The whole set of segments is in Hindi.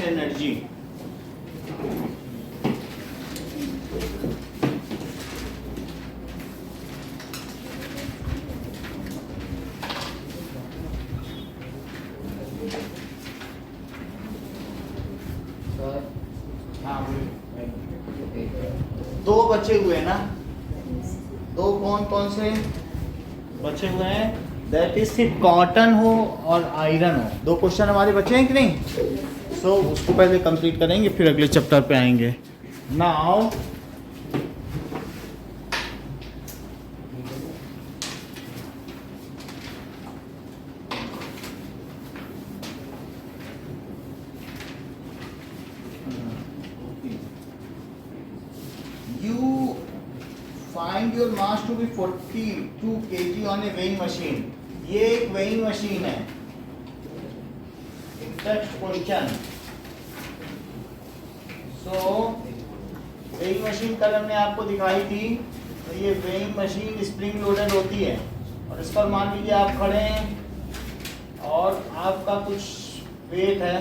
And energy. दो बचे हुए हैं ना, दो कौन कौन से बचे हुए हैं? दैट इज सिर्फ कॉटन हो और आयरन हो। दो क्वेश्चन हमारे बचे हैं कि नहीं? सो उसको पहले कंप्लीट करेंगे, फिर अगले चैप्टर पे आएंगे। Now find your mass to be 42 kg on a weighing machine. ये एक वेइंग मशीन है। Next question. So weighing machine कल हमने आपको दिखाई थी। तो ये वेइंग मशीन स्प्रिंग लोडेड होती है और इस पर मान लीजिए आप खड़े हैं और आपका कुछ वेट है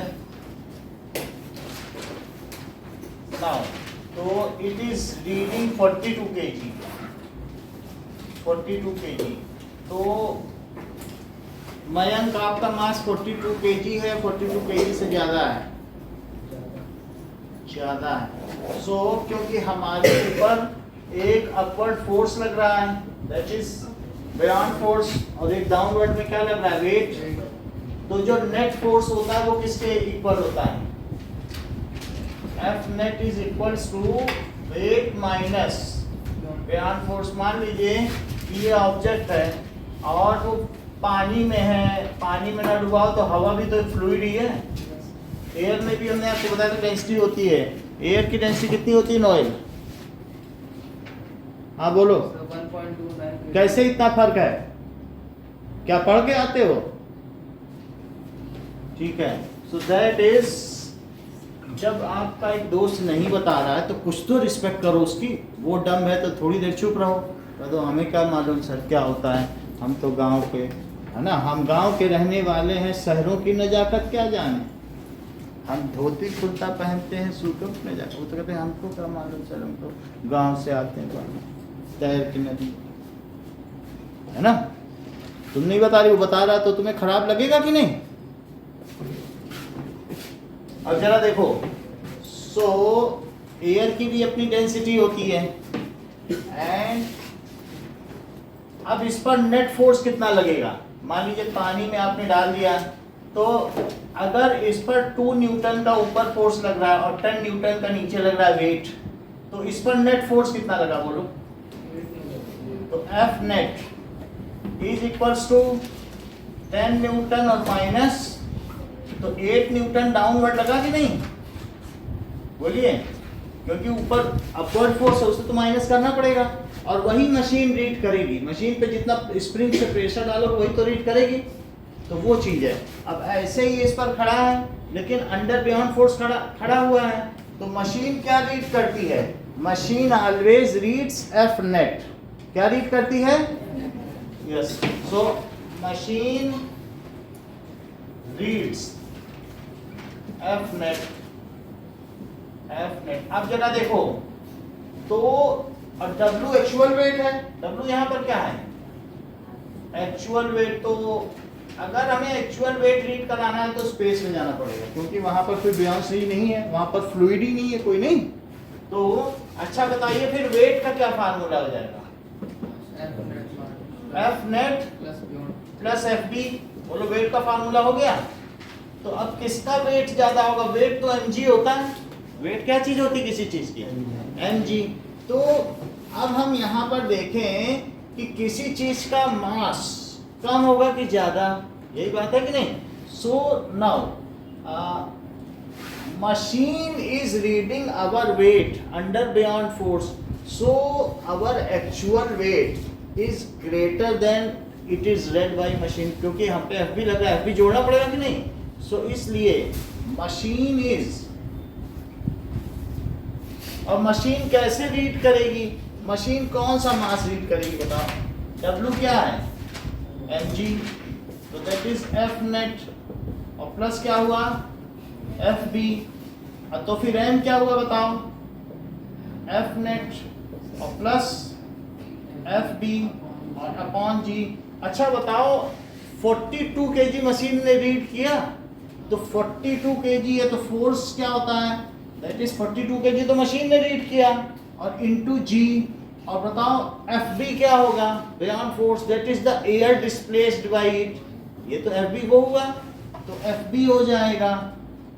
नाउ, तो it is reading 42 kg। 42 kg। तो मयंक आपका मास 42 kg है, 42 kg से ज्यादा है, ज्यादा है। सो क्योंकि हमारे ऊपर एक अपवर्ड फोर्स लग रहा है, दैट इज बियॉन्ड फोर्स, और एक डाउनवर्ड में क्या लग रहा है? वेट। तो जो नेट फोर्स होता है वो किसके इक्वल होता है? F net is equals to weight minus beyond force. मान लीजिए कि ये ऑब्जेक्ट है और वो पानी में है, पानी में ना डूबा हो तो हवा भी तो फ्लूइड ही है। एयर में भी हमने आपको बताया था डेंसिटी होती है। एयर की डेंसिटी कितनी होती है नॉइल? हाँ बोलो। 1.29। कैसे इतना फर्क है? क्या पढ़ के आते हो? ठीक है। सो दैट इज, जब आपका एक दोस्त नहीं बता रहा है तो कुछ तो रिस्पेक्ट करो उसकी। वो डम है तो थोड़ी देर चुप रहो। तो हमें क्या मालूम सर क्या होता है, हम तो गांव के है ना, हम गांव के रहने वाले हैं, शहरों की नजाकत क्या जाने। हम धोती कुर्ता पहनते हैं, सूटों में जाकर वो तो कहते हैं हमको क्या मालूम सर, हम तो गांव से आते हैं, तैर की नदी है ना। तुम नहीं बता रही, वो बता रहा, तो तुम्हें खराब लगेगा कि नहीं? अब जरा देखो। सो एयर की भी अपनी डेंसिटी होती है एंड अब इस पर नेट फोर्स कितना लगेगा? मान लीजिए पानी में आपने डाल दिया, तो अगर इस पर 2 न्यूटन का ऊपर फोर्स लग रहा है और 10 न्यूटन का नीचे लग रहा है वेट, तो इस पर नेट फोर्स कितना लगा बोलो? तो F net is equals to 10 newton और माइनस, तो 8 न्यूटन डाउनवर्ड लगा कि नहीं? बोलिए। क्योंकि ऊपर अपवर्ड फोर्स है, उसे तो माइनस करना पड़ेगा और वही मशीन रीड करेगी। मशीन पे जितना स्प्रिंग से प्रेशर डालो वही तो रीड करेगी। तो वो चीज़ है। अब ऐसे ही इस पर खड़ा है लेकिन अंडर बियॉन्ड फोर्स खड़ा हुआ है, तो मशीन क्या रीड करती है? Machine always reads F net. क्या रीड करती है? Yes. So machine reads F net. अब जरा देखो तो, और W एक्चुअल वेट है। W यहाँ पर क्या है? Actual wait. तो अगर हमें एक्चुअल वेट रीड कराना है तो स्पेस में जाना पड़ेगा, क्योंकि वहां पर कोई बियॉन्सी नहीं है, वहां पर फ्लूइड ही नहीं है कोई, नहीं। तो अच्छा बताइए फिर वेट का क्या फार्मूला हो जाएगा? F net plus FB। बोलो वेट का फार्मूला हो गया। तो अब किसका वेट ज्यादा होगा? वेट तो mg होता है। वेट क्या चीज होती है किसी चीज की? mg। तो अब हम यहाँ पर देखें कि किसी चीज का मास कम होगा कि ज्यादा, यही बात है कि नहीं? So now machine is reading our weight under beyond force, so our actual weight is greater than it is read by machine। क्योंकि हम पे FB लग रहा है, FB जोड़ना पड़ेगा कि नहीं? सो इसलिए मशीन इज, और मशीन कैसे रीड करेगी? मशीन कौन सा मास रीड करेगी बताओ? W क्या है? mg। तो दैट इज F नेट और प्लस क्या हुआ? एफ बी, तो फिर एम क्या हुआ बताओ, एफ नेट और प्लस एफ बी और अपॉन जी। अच्छा बताओ 42 kg मशीन ने रीड किया, तो 42 kg है तो फोर्स क्या होता है, दैट इज 42 kg तो मशीन ने रीड किया और इनटू जी। और बताओ एफ बी क्या होगा, beyond force, that is the air displaced by it, ये तो एफ बी वो हुआ, तो एफ बी हो जाएगा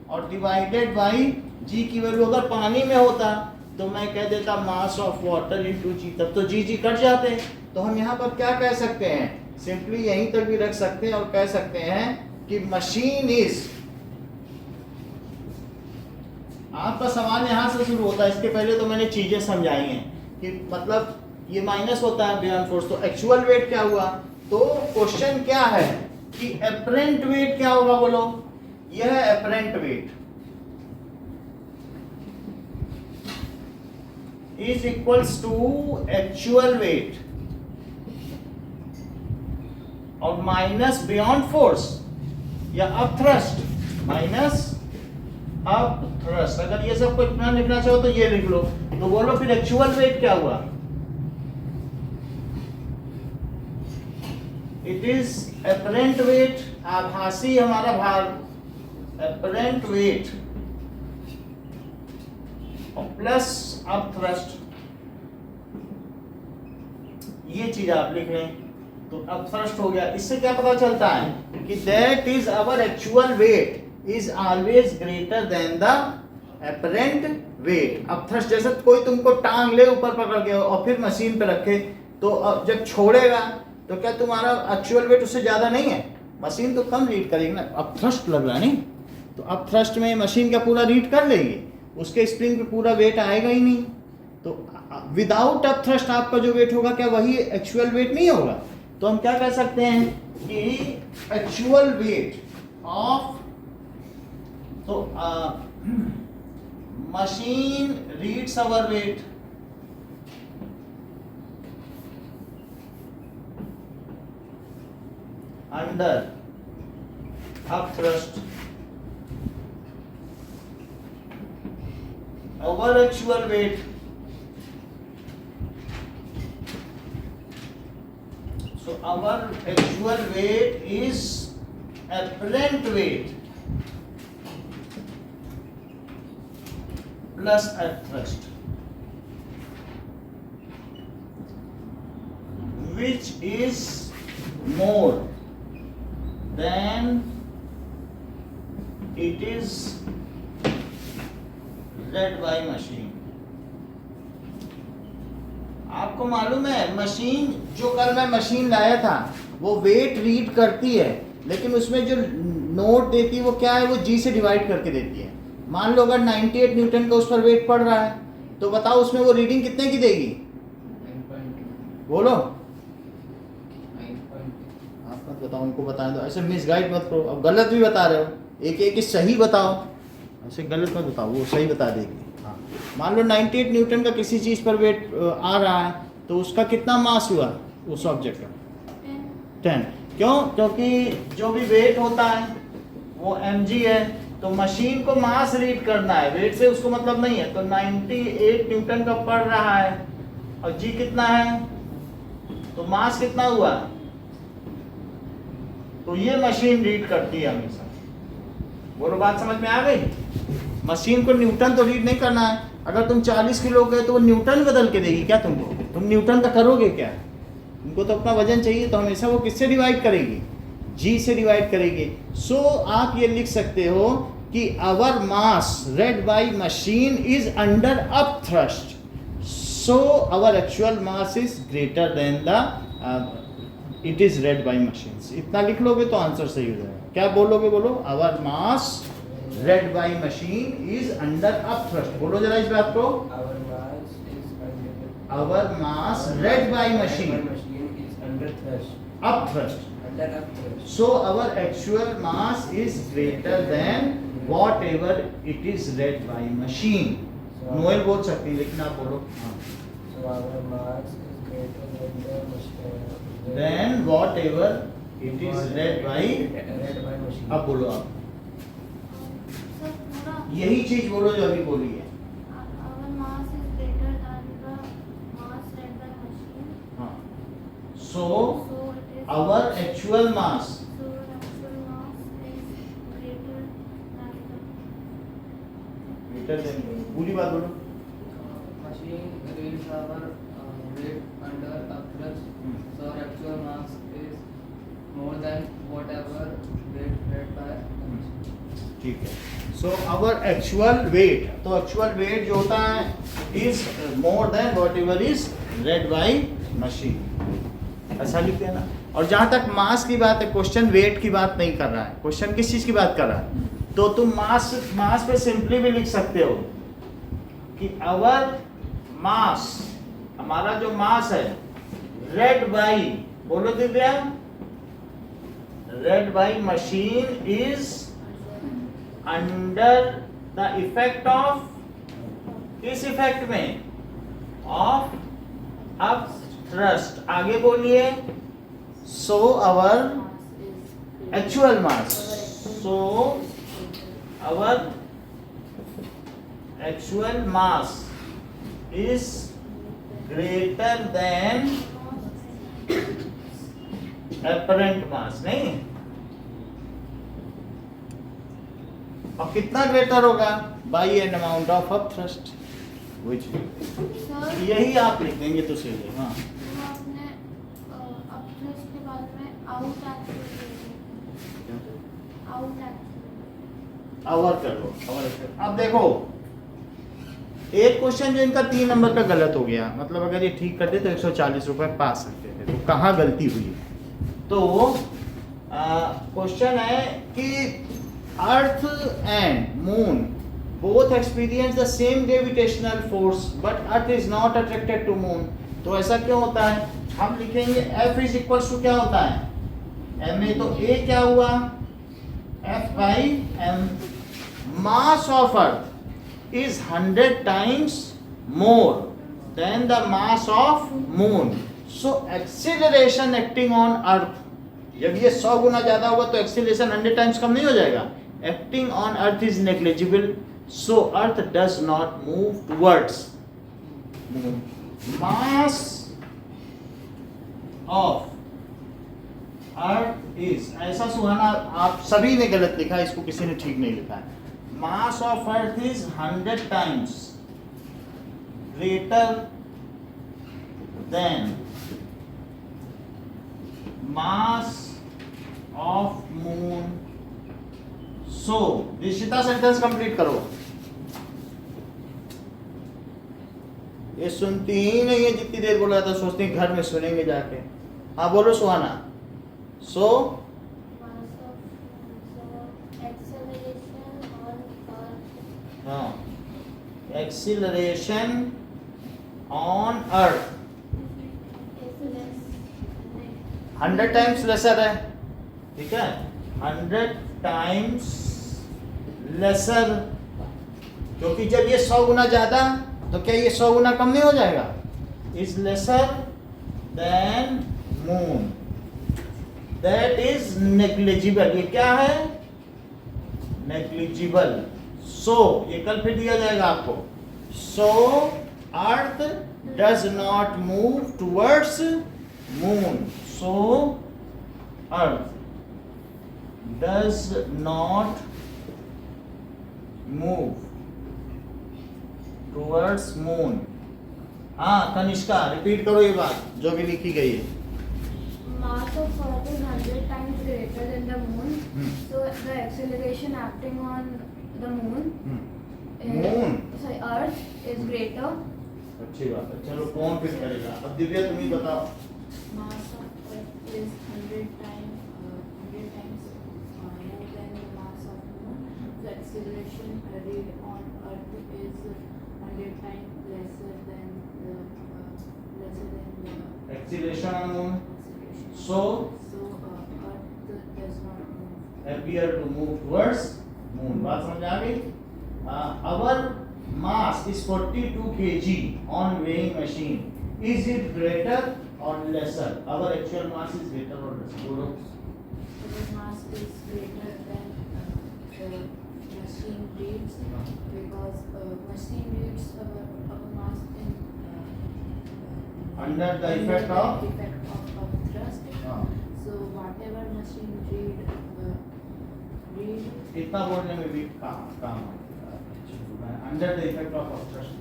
और डिवाइडेड बाई जी की वैल्यू अगर पानी में होता तो मैं कह देता मास ऑफ वाटर इनटू जी, तब तो जी जी कट जाते। तो हम यहाँ पर क्या कह सकते हैं, सिंपली यहीं तक भी रख सकते हैं और कह सकते हैं कि मशीन इज, आपका सवाल यहाँ से शुरू होता है, इसके पहले तो मैंने चीजें समझाई हैं कि मतलब ये माइनस होता है बियॉन्ड फोर्स, तो एक्चुअल वेट क्या हुआ, तो क्वेश्चन क्या है कि एपरेंट वेट क्या होगा, बोलो, यह है apparent wait is equals to actual weight और माइनस बियॉन्ड फोर्स या up thrust minus up thrust. अगर ये सब कुछ ना लिखना चाहो तो ये लिख लो, तो बोलो फिर एक्चुअल वेट क्या हुआ, इट इज एपरेंट वेट, आभासी हमारा भार, एपरेंट वेट और प्लस अप थ्रस्ट, ये चीज आप लिख लें तो अप थ्रस्ट हो गया। इससे क्या पता चलता है कि that is our actual weight is always greater than the apparent weight. Upthrust जैसे कोई तुमको टांग ले ऊपर पकड़ के और फिर मशीन पे रखे, तो जब छोड़ेगा तो क्या तुम्हारा एक्चुअल वेट उससे ज्यादा नहीं है, मशीन तो कम रीड करेगी ना, अप थ्रस्ट लग रहा है नहीं, तो अप थ्रस्ट में मशीन क्या पूरा रीड कर लेगी, उसके स्प्रिंग पे पूरा वेट आएगा ही नहीं। तो विदाउट अप थ्रस्ट आपका जो वेट होगा क्या वही एक्चुअल वेट नहीं होगा। तो हम क्या कह सकते हैं कि एक्चुअल वेट ऑफ, तो machine reads our weight under upthrust our actual weight, so our actual weight is apparent weight plus at thrust, which is more than it is red by machine. आपको मालूम है मशीन, जो कल मैं मशीन लाया था वो वेट रीड करती है, लेकिन उसमें जो नोट देती है वो क्या है, वो जी से डिवाइड करके देती है। मान लो अगर 98 न्यूटन का उस पर वेट पड़ रहा है तो बताओ उसमें वो रीडिंग कितने की देगी, बोलो, आप मत बताओ, उनको बताएं, तो ऐसे मिसगाइड मत करो, अब गलत भी बता रहे हो, एक एक सही बताओ, ऐसे गलत मत बताओ, वो सही बता देगी। हाँ, मान लो 98 न्यूटन का किसी चीज़ पर वेट आ रहा है तो उसका कितना मास हुआ उस ऑब्जेक्ट का, 10। क्यों, क्योंकि जो भी वेट होता है वो mg है, तो मशीन को मास रीड करना है, वेट से उसको मतलब नहीं है। तो 98 न्यूटन का पड़ रहा है और g कितना है, तो मास कितना हुआ, तो ये मशीन रीड करती है हमेशा। बोलो बात समझ में आ गई। मशीन को न्यूटन तो रीड नहीं करना है, अगर तुम 40 किलो गए तो वो न्यूटन बदल के देगी क्या तुमको, तुम न्यूटन का करोगे क्या, उनको तो अपना वजन चाहिए, तो हमेशा वो किससे डिवाइड करेगी, जी से डिवाइड करेगी। सो आप ये लिख सकते हो कि our mass read by machine is under upthrust, so our actual mass is greater than the it is read by machine. इतना लिख लोगे तो आंसर सही हो जाएगा। क्या बोलोगे, बोलो, our mass read by machine is under upthrust, बोलो जरा इस बात को, our mass read by machine upthrust, so our actual mass is greater than whatever it is read by machine. Noel बोल सकती है लेकिन आप बोलो, so our mass is greater than the machine, then whatever it is read by machine. अब बोलो आप, सर यही चीज बोलो जो अभी बोली है। Our mass is greater than the mass at the machine. हाँ, so So it is. our actual mass So actual mass is greater than the. पूरी बात बोलो। Machine reads our weight under a thrust, so our actual mass is more than whatever weight read by the machine. ठीक है, सो आवर एक्चुअल वेट, तो एक्चुअल वेट जो होता है is more than what ever is red by machine, ऐसा लिखते हैं ना। और जहां तक मास की बात है, क्वेश्चन वेट की बात नहीं कर रहा है, क्वेश्चन किस चीज की बात कर रहा है, तो तुम मास पे सिंपली भी लिख सकते हो कि आवर मास, हमारा जो मास है रेड बाई, बोलो Divya, read by machine is under the effect of, किस इफेक्ट में, ऑफ अप थ्रस्ट। आगे बोलिए, so our actual mass, so our actual mass is greater than apparent mass, नहीं, और कितना ग्रेटर होगा, by an amount of upthrust, which Sir, यही आप लिख देंगे तो सही है। हाँ, वो आपने अपथ्रस्ट के बाद में आउट आवर कर लो, आवर कर। अब देखो, एक क्वेश्चन जो इनका 3 नंबर का गलत हो गया, मतलब अगर ये ठीक करते तो 140 रुपए पा सकते थे, तो कहाँ गलती हुई? तो क्वेश्चन है कि earth and moon both experience the same gravitational force but earth is not attracted to moon. तो ऐसा क्यों होता है? हम लिखेंगे F इज इक्वल टू क्या होता है, M में, तो A क्या हुआ, F by M। Mass of earth is 100 times more than the mass of moon. So acceleration acting on earth, जब ये 100 गुना ज्यादा होगा तो acceleration 100 times कम नहीं हो जाएगा? Acting on earth is negligible, so earth does not move towards moon. Mass of earth is, ऐसा सुहाना आप सभी ने गलत लिखा, इसको किसी ने ठीक नहीं लिखा है। Mass of earth is 100 times greater than mass of moon. So, Dishita sentence complete करो। ये सुनती ही नहीं है, जितनी देर बोला था सोचती है घर में सुनेंगे जाके। हाँ बोलो सुहाना। So हाँ, acceleration on earth 100 times lesser है, ठीक है, 100 टाइम्स लेसर, क्योंकि जब ये 100 गुना ज्यादा, तो क्या ये 100 गुना कम नहीं हो जाएगा? Is lesser than moon, that is negligible. ये क्या है? नेग्लिजिबल। सो ये कल फिर दिया जाएगा आपको। So earth does not move towards moon, so earth does not move towards moon. हाँ कनिष्का, रिपीट करो ये बात जो भी लिखी गई है। Mass of Earth is 100 times greater than the moon. So the acceleration acting on the moon, Moon? sorry, Earth is greater. अच्छी बात है, चलो कौन फिर करेगा? अब दिव्या तुम ही बताओ। Mass of Earth is 100 times more than the mass of moon. The acceleration rate on Earth is 100 times lesser than the Acceleration on moon. acceleration. So Earth does not move. appear to move towards moon. बात समझ आ गई? Our mass is 42 kg on weighing machine. Is it greater or lesser? Our actual mass is greater or lesser? बोलो। So the mass is greater than the machine reads because machine reads our mass in Under the effect of thrust. हाँ, So whatever machine read इतना बोलने में भी काम under the effect of upthrust,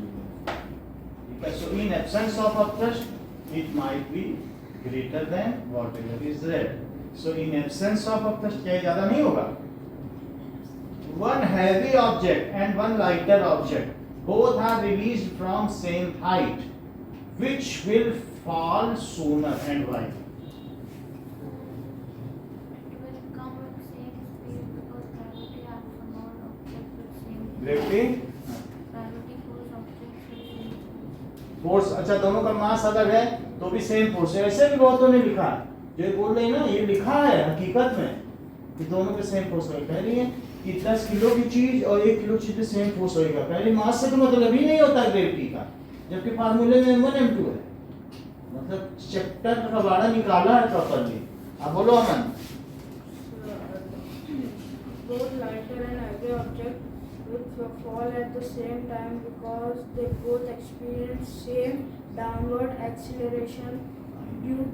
ठीक है। So in absence of upthrust it might be greater than whatever is read. So in absence of upthrust क्या ज्यादा नहीं होगा? One heavy object and one lighter object both are released from same height which will fall sooner and why? Gravity force, अच्छा दोनों का मास अलग है तो भी सेम फोर्स है। ऐसे भी बहुतों ने लिखा है, जो बोल रहे हैं ना, ये लिखा है हकीकत में कि दोनों के सेम फोर्स होगा। कह रही है कि 10 किलो की चीज और 1 किलो चीज पे सेम फोर्स होगा। पहले मास से तो मतलब ही नहीं होता ग्रेविटी का, जबकि फार्मूले में m1 m2 है। मतलब चैप्टर का बाड़ा निकाला है प्रॉपर्ली। अब बोलो अमन। Both lighter and heavy objects which fall at the same time because they both experience same downward acceleration due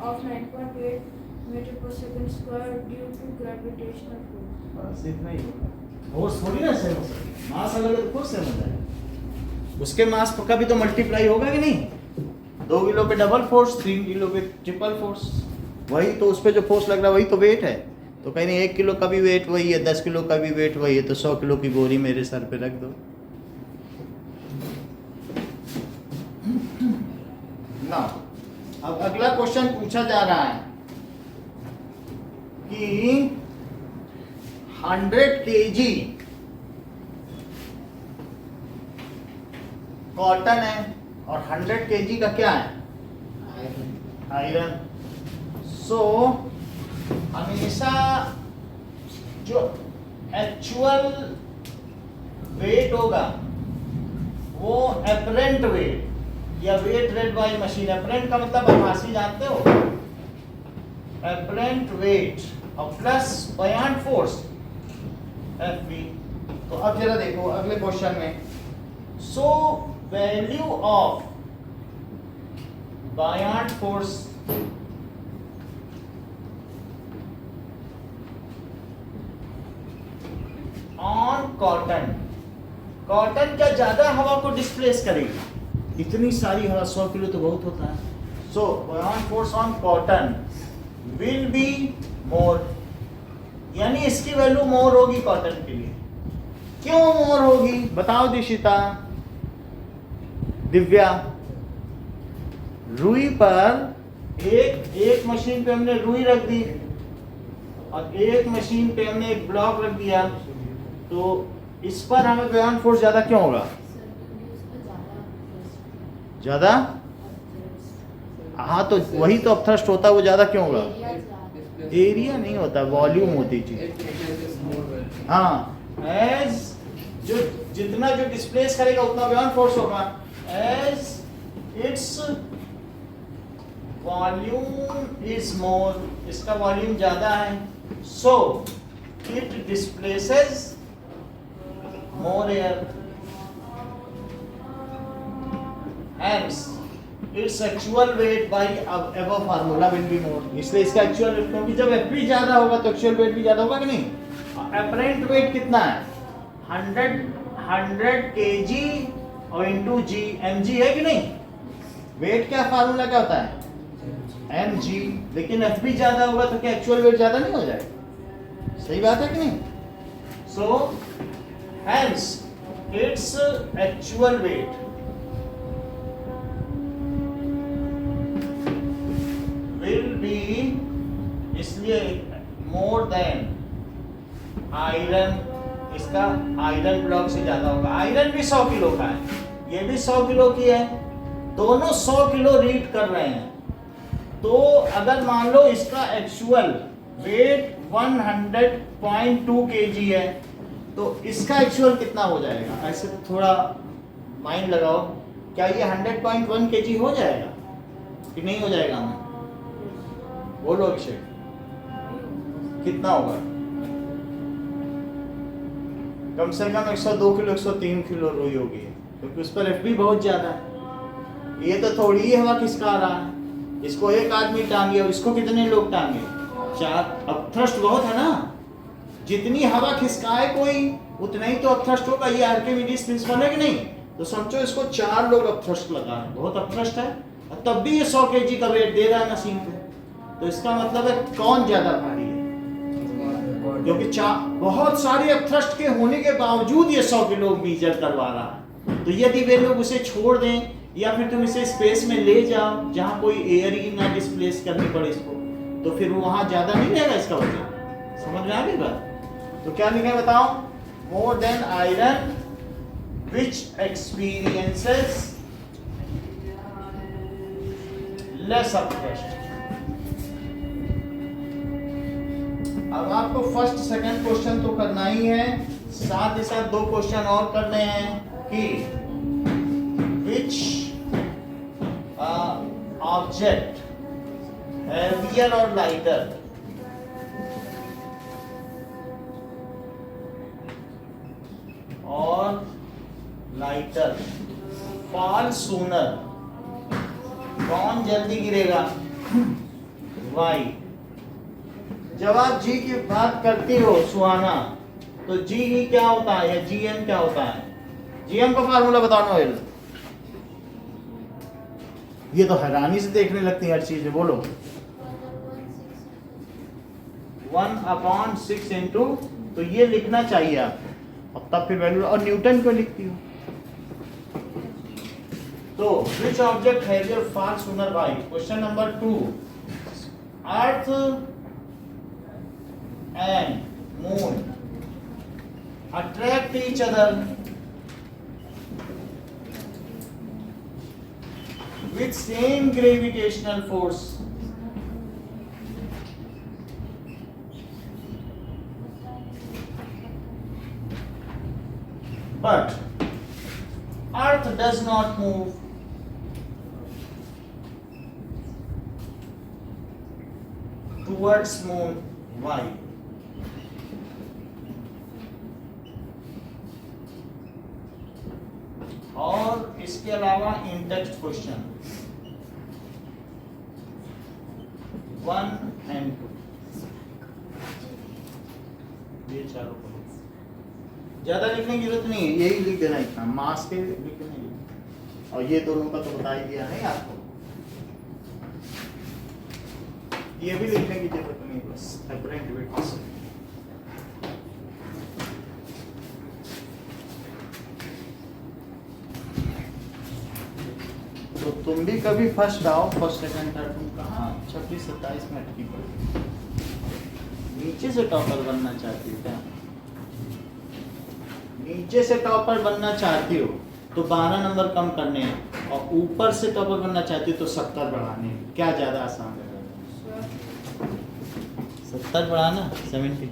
of 9.8 meter per second square due to gravitational force. बस इतना ही होगा। फोर्स थोड़ी ना सेम हो सकती, मास अलग है तो फोर्स सेम हो जाएगा। उसके मास का भी तो मल्टीप्लाई होगा कि नहीं? 2 किलो पे डबल फोर्स, 3 किलो पे ट्रिपल फोर्स, वही तो उस पे जो फोर्स लग रहा है वही तो वेट है। तो कहीं नहीं 1 किलो का भी वेट वही है, 10 किलो का भी वेट वही है, तो 100 किलो की बोरी मेरे सर पे रख दो ना। अब अगला क्वेश्चन पूछा जा रहा है कि 100 kg कॉटन है और 100 kg का क्या है? आयरन। सो हमेशा जो एक्चुअल वेट होगा वो एपरेंट वेट या weight rate by machine, apparent का मतलब आभासी जानते हो, एपरेंट वेट और प्लस बयान फोर्स एफवी। तो अब जरा देखो अगले क्वेश्चन में, so value of buoyant force on cotton, cotton क्या ज्यादा हवा को डिस्प्लेस करेगी? इतनी सारी हवा, 100 किलो तो बहुत होता है। सो बयान force on cotton will be more, यानी इसकी वैल्यू मोर होगी कॉटन के लिए। क्यों मोर होगी बताओ दिशिता, दिव्या। रुई पर एक मशीन पे हमने रुई रख दी और एक मशीन पे हमने एक ब्लॉक रख दिया, तो इस पर हमें बयान फोर्स ज्यादा क्यों होगा? ज्यादा, हाँ तो वही तो अपथ्रस्ट होता है, वो ज्यादा क्यों होगा? एरिया नहीं होता, वॉल्यूम होती चीज। हाँ, एज जो जितना जो डिस्प्लेस करेगा उतना बयान फोर्स होगा। As its volume is more, इसका वॉल्यूम ज्यादा है, so it displaces more air, hence its actual weight by above formula will be more। इसलिए इसका एक्चुअल वेट, क्योंकि जब Fp ज्यादा होगा तो एक्चुअल वेट भी ज्यादा होगा कि नहीं? अपरेंट वेट कितना है? 100 kg और इंटू जी, mg है कि नहीं? वेट क्या फार्मूला क्या होता है? mg। लेकिन Fp ज्यादा होगा तो क्या एक्चुअल वेट ज्यादा नहीं हो जाएगा? सही बात है कि नहीं? सो hence its actual weight will be, इसलिए more than आयरन, इसका आयरन ब्लॉक से ज्यादा होगा। आयरन भी 100 किलो का है, ये भी 100 किलो की है, दोनों 100 किलो रीड कर रहे हैं। तो अगर मान लो इसका एक्चुअल वेट 100.2 kg है तो इसका एक्चुअल कितना हो जाएगा? ऐसे थोड़ा माइंड लगाओ, क्या ये 100.1 kg हो जाएगा कि नहीं हो जाएगा? हमें बोलो अभिषेक, कितना होगा? कम से कम 102 किलो 103 किलो रुई होगी, क्योंकि उस पर FB बहुत ज़्यादा है। ये तो थोड़ी ही हवा खिसका रहा है, इसको एक आदमी टांगे और इसको कितने लोग टांगे? 4। अब थ्रस्ट बहुत है ना, जितनी हवा खिसकाए कोई उतना ही तो अपथ्रस्ट होगा। ये आर्किमिडीज प्रिंसिपल है कि नहीं? तो समझो इसको 4 लोग अपथ्रस्ट लगा रहे हैं, बहुत अपथ्रस्ट है, और तब भी ये 100 kg का वेट दे रहा है मशीन पे। तो इसका मतलब है कौन ज्यादा भारी है? क्योंकि बहुत सारे अपथ्रस्ट के होने के बावजूद ये 100 किलो मीजर करवा रहा है। तो यदि वे लोग उसे छोड़ दें या फिर तुम इसे स्पेस में ले जाओ जहां कोई एयर ही ना डिस्प्लेस करनी पड़े इसको, तो फिर वो वहां ज्यादा नहीं रहेगा इसका वजन। समझ में आ गई बात? तो क्या लिखा है बताओ? मोर देन आयरन विच एक्सपीरियंसेस लेस अपथ्रस्ट। अब आपको फर्स्ट सेकंड क्वेश्चन तो करना ही है, साथ ही साथ 2 क्वेश्चन और करने हैं कि which object heavier or lighter और लाइटर फॉल सूनर, कौन जल्दी गिरेगा? वाई। जब आप जी की बात करते हो सुहाना, तो जी ही क्या होता है या जीएम क्या होता है? जीएम का फार्मूला बताओ नोएल। ये तो हैरानी से देखने लगती है हर चीज में, बोलो। 1/6 इंटू, तो ये लिखना चाहिए आपको, अब तब फिर वैल्यू। और न्यूटन क्यों लिखती हो? तो which object heavier fall sooner by? Question number 2, earth and moon attract each other with same gravitational force. But Earth does not move. Towards moon. Why? और इसके अलावा इन टेक्स्ट क्वेश्चन 1 and 2, ये चारों को ज्यादा लिखने की जरूरत नहीं है, यही लिख देना, इतना मास के लिख देना। और ये दोनों का तो बता ही दिया है आपको, ये भी लिखने की जरूरत नहीं, बस अपरेंट वेट। तो तुम भी कभी फर्स्ट आओ, फर्स्ट सेकंड थर्ड, तुम कहाँ 26-27 में अटकी पड़ी? नीचे से टॉपर बनना चाहती हो क्या? नीचे से टॉपर बनना चाहती हो तो 12 नंबर कम करने हैं, और ऊपर से टॉपर बनना चाहती हो तो 70 बढ़ाने हैं। क्या ज्यादा आसान है? 70 बढ़ाना 70,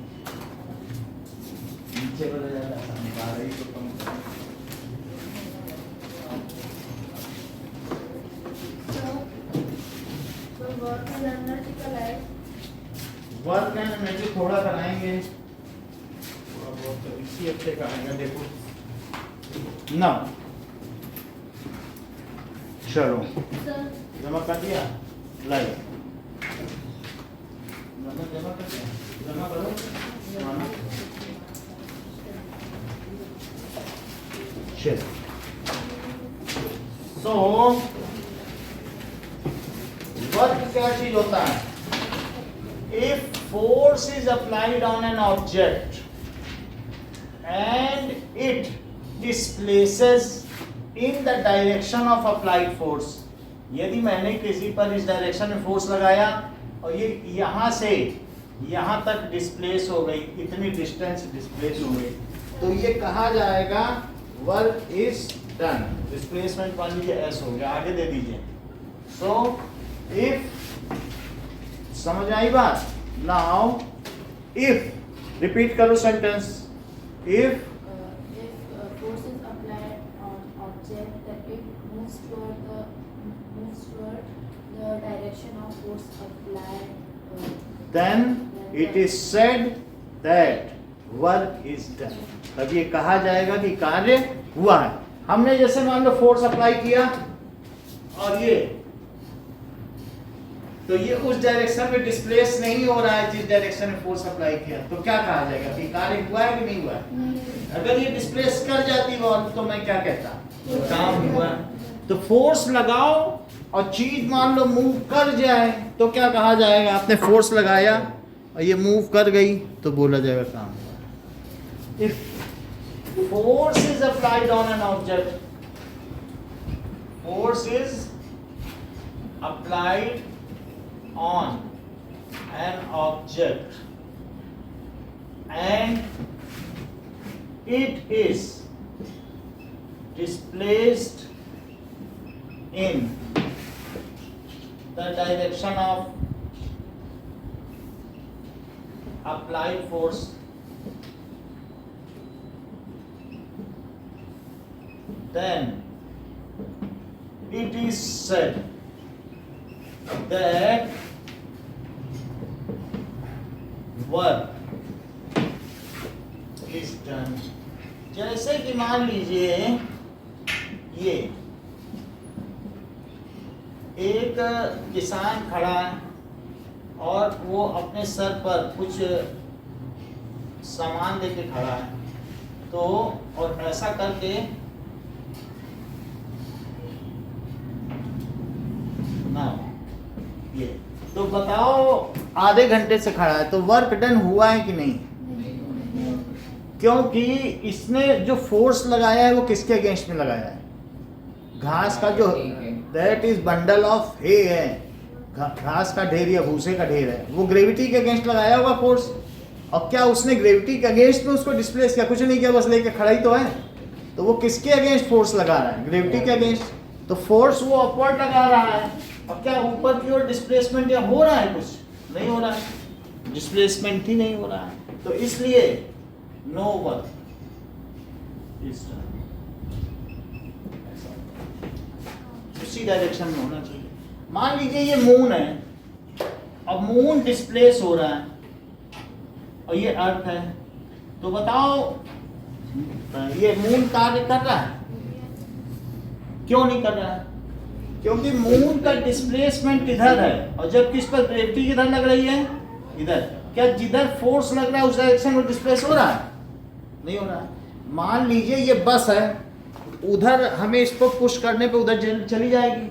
नीचे बढ़ा ज्यादा आसान है, 12 ही तो कम करना। वर्क एंड एनर्जी थोड़ा कराएंगे, थोड़ा बहुत तो इसी हफ्ते का आएगा। देखो ना, चलो जमा कर दिया, लाइव जमा कर दिया, जमा करो चलो। सो वर्क क्या चीज होता है? If force is applied on an object and it displaces in the direction of applied force, यदि मैंने किसी पर इस डायरेक्शन में फोर्स लगाया और ये यहाँ से यहाँ तक डिस्प्लेस हो गई, इतनी डिस्टेंस डिस्प्लेस हो गई, तो ये कहा जाएगा वर्क इज डन। डिस्प्लेसमेंट मान लीजिए एस हो गया, आगे दे दीजिए। सो इफ, समझ आई बात? नाउ इफ, रिपीट करो sentence. If force is applied on object that it moves toward the direction of force applied, then it is said that work is done. तब ये कहा जाएगा कि कार्य हुआ है। हमने जैसे मान लो फोर्स अप्लाई किया और ये, तो ये उस डायरेक्शन में डिस्प्लेस नहीं हो रहा है जिस डायरेक्शन में फोर्स अप्लाई किया, तो क्या कहा जाएगा कि कार्य हुआ है कि नहीं हुआ है? अगर ये डिस्प्लेस कर जाती बॉल तो मैं क्या कहता, काम हुआ। तो फोर्स लगाओ और चीज मान लो मूव कर जाए तो क्या कहा जाएगा, आपने फोर्स लगाया और ये मूव कर गई तो बोला जाएगा काम हुआ। If force is applied on an object, force is applied on an object and it is displaced in the direction of applied force, then it is said that work is done। जैसे कि मान लीजिए ये एक किसान खड़ा है और वो अपने सर पर कुछ सामान लेके खड़ा है, तो और ऐसा करके ना ये, तो बताओ आधे घंटे से खड़ा है तो वर्क डन हुआ है कि नहीं? क्योंकि इसने जो फोर्स लगाया है वो किसके अगेंस्ट में लगाया है? घास का जो दैट इज बंडल ऑफ हे है, घास का ढेर या भूसे का ढेर है, वो ग्रेविटी के अगेंस्ट लगाया होगा फोर्स। और क्या उसने ग्रेविटी के अगेंस्ट में उसको डिस्प्लेस किया? कुछ नहीं किया, बस लेके खड़ा ही तो है। तो वो किसके अगेंस्ट फोर्स लगा रहा है? ग्रेविटी के अगेंस्ट। तो फोर्स वो अपवर्ड लगा रहा है, और क्या ऊपर की ओर डिस्प्लेसमेंट या हो रहा है? कुछ नहीं हो रहा है, डिस्प्लेसमेंट ही नहीं हो रहा है। तो इसलिए नो वर्क इज डन, उसी डायरेक्शन में होना चाहिए। मान लीजिए ये मून है, अब मून डिस्प्लेस हो रहा है और ये अर्थ है, तो बताओ ये मून कार्य कर रहा है? क्यों नहीं कर रहा है? क्योंकि मून का डिस्प्लेसमेंट इधर है और जबकि इस पर ग्रेविटी किधर लग रही है? इधर। क्या जिधर फोर्स लग रहा है उस डायरेक्शन में डिस्प्लेस हो रहा है? नहीं हो रहा है। मान लीजिए ये बस है, उधर हमें इसको पुश करने पे उधर चली जाएगी,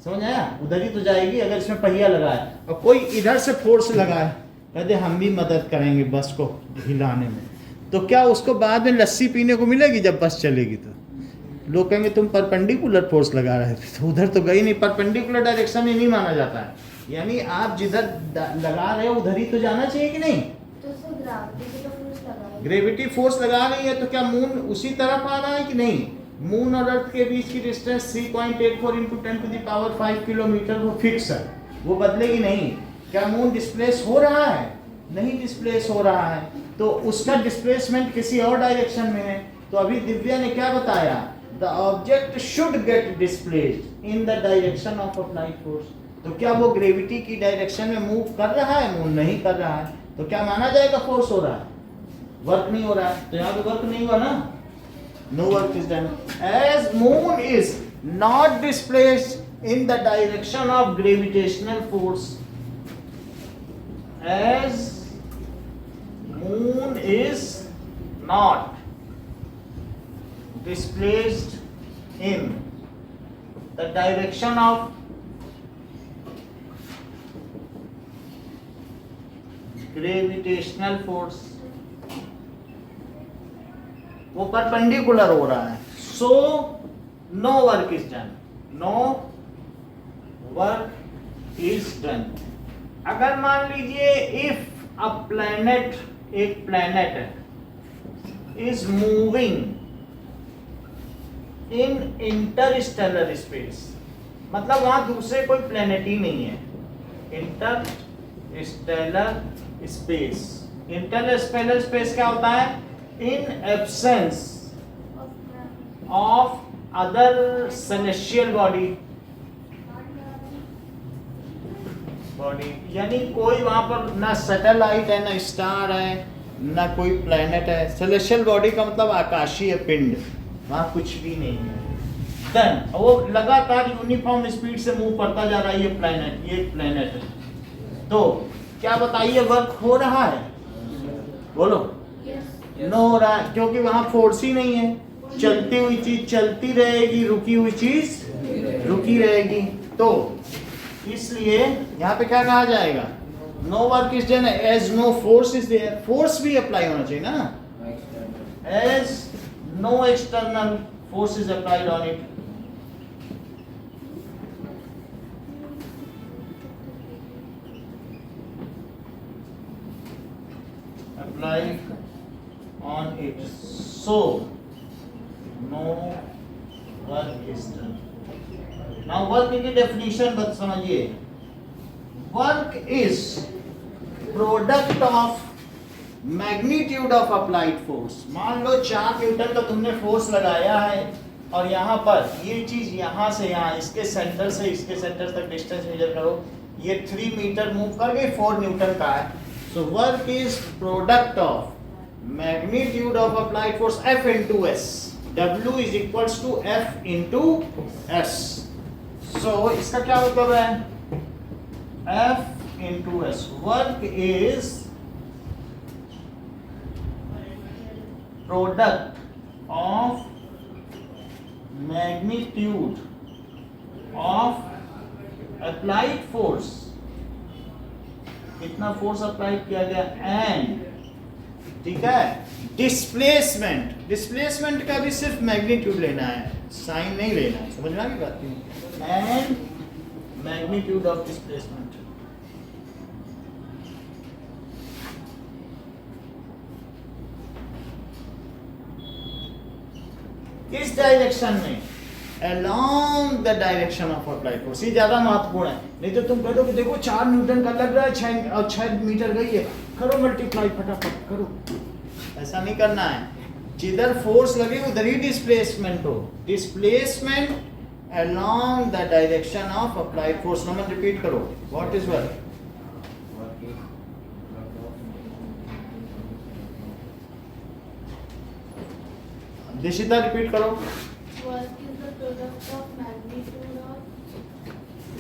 समझ आया? उधर ही तो जाएगी अगर इसमें पहिया लगा है, और कोई इधर से फोर्स लगा है, कहते हम भी मदद करेंगे बस को हिलाने में, तो क्या उसको बाद में लस्सी पीने को मिलेगी जब बस चलेगी? तो लोग कहेंगे तुम परपेंडिकुलर फोर्स लगा रहे थे, तो उधर तो गई नहीं। परपेंडिकुलर डायरेक्शन में नहीं माना जाता है, यानी आप जिधर लगा रहे हो उधर ही तो जाना चाहिए कि नहीं? तो ग्रेविटी फोर्स लगा रही है, तो क्या मून उसी तरफ आ रहा है कि नहीं? मून और अर्थ के बीच की डिस्टेंस 3.84 इंटू 10⁵ किलोमीटर वो फिक्स है, वो बदलेगी नहीं। क्या मून डिस्प्लेस हो रहा है? नहीं डिस्प्लेस हो रहा है, तो उसका डिस्प्लेसमेंट किसी और डायरेक्शन में है। तो अभी दिव्या ने क्या बताया? The object should get displaced in the direction of applied force. तो क्या वो ग्रेविटी की डायरेक्शन में मूव कर रहा है? मूव नहीं कर रहा है, तो क्या माना जाएगा फोर्स हो रहा है? वर्क नहीं हो रहा है, तो यहाँ पे वर्क नहीं हुआ ना, no work is done. As moon is not displaced in the direction of gravitational force, as moon is not displaced in the direction of gravitational force, वो परपेंडिकुलर हो रहा है, so no work is done, no work is done। अगर मान लीजिए if a planet, एक प्लैनेट है, is moving in Interstellar space, मतलब वहां दूसरे कोई प्लैनेट ही नहीं है, इंटरस्टेलर स्पेस। इंटरस्टेलर स्पेस क्या होता है? इन absence of other celestial body, यानी कोई वहां पर ना सैटेलाइट है, ना स्टार है, ना कोई प्लैनेट है। सेलेस्टियल बॉडी का मतलब आकाशीय पिंड, वहाँ कुछ भी नहीं है। देन वो लगातार यूनिफॉर्म स्पीड से मूव करता जा रहा है। ये प्लैनेट है। तो क्या बताइए, वर्क हो रहा है? बोलो। नो हो रहा है, क्योंकि वहां फोर्स ही नहीं है। चलती हुई चीज चलती रहेगी, रुकी हुई चीज रुकी रहेगी। तो इसलिए यहाँ पे क्या कहा जाएगा? No work is done as no force is there. Force भी अप्लाई होना चाहिए ना, as no external force is applied on it. Applied on it, so no work is done. Now work की definition बत समझिए। Work is product of magnitude of applied force। मान लो 4 न्यूटन का तुमने फोर्स लगाया है और यहाँ पर ये चीज यहाँ से यहाँ इसके सेंटर से इसके सेंटर तक डिस्टेंस मेजर करो, ये 3 मीटर मूव कर गई, 4 न्यूटन का है। So work is product of magnitude of applied force F into S. W is equals to F into S. So इसका क्या मतलब है? F into S. Work is product of magnitude of applied force, कितना फोर्स अप्लाई किया गया, एंड ठीक है डिस्प्लेसमेंट का भी सिर्फ मैग्नीट्यूड लेना है, साइन नहीं लेना है, समझना की बात है। And magnitude of displacement. किस डायरेक्शन में? along the direction of applied force। ये ज्यादा महत्वपूर्ण है। नहीं तो तुम कह दो कि देखो 4 न्यूटन का लग रहा है, 6 मीटर गई है, करो मल्टीप्लाई फटाफट करो। ऐसा नहीं करना है। जिधर फोर्स लगे उधर ही डिस्प्लेसमेंट हो। Displacement along the direction of applied force। Number repeat करो। What is work? Dishita repeat करो। Work is the product of magnitude of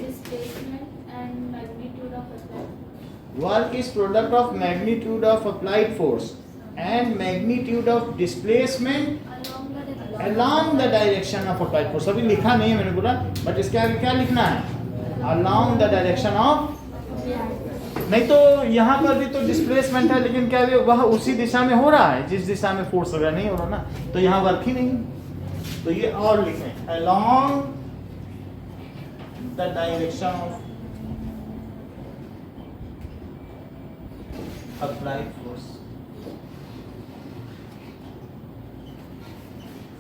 displacement and magnitude of applied. Work is product of magnitude of applied force and magnitude of displacement along the direction of applied force। अभी लिखा नहीं है मैंने बोला, बट इसके आगे क्या लिखना है? along the direction of। नहीं तो यहाँ पर भी तो डिस्प्लेसमेंट है, लेकिन क्या वह उसी दिशा में हो रहा है जिस दिशा में फोर्स लगा, नहीं हो रहा ना, तो यहाँ वर्क ही नहीं। तो ये और लिखें, along the direction of applied force।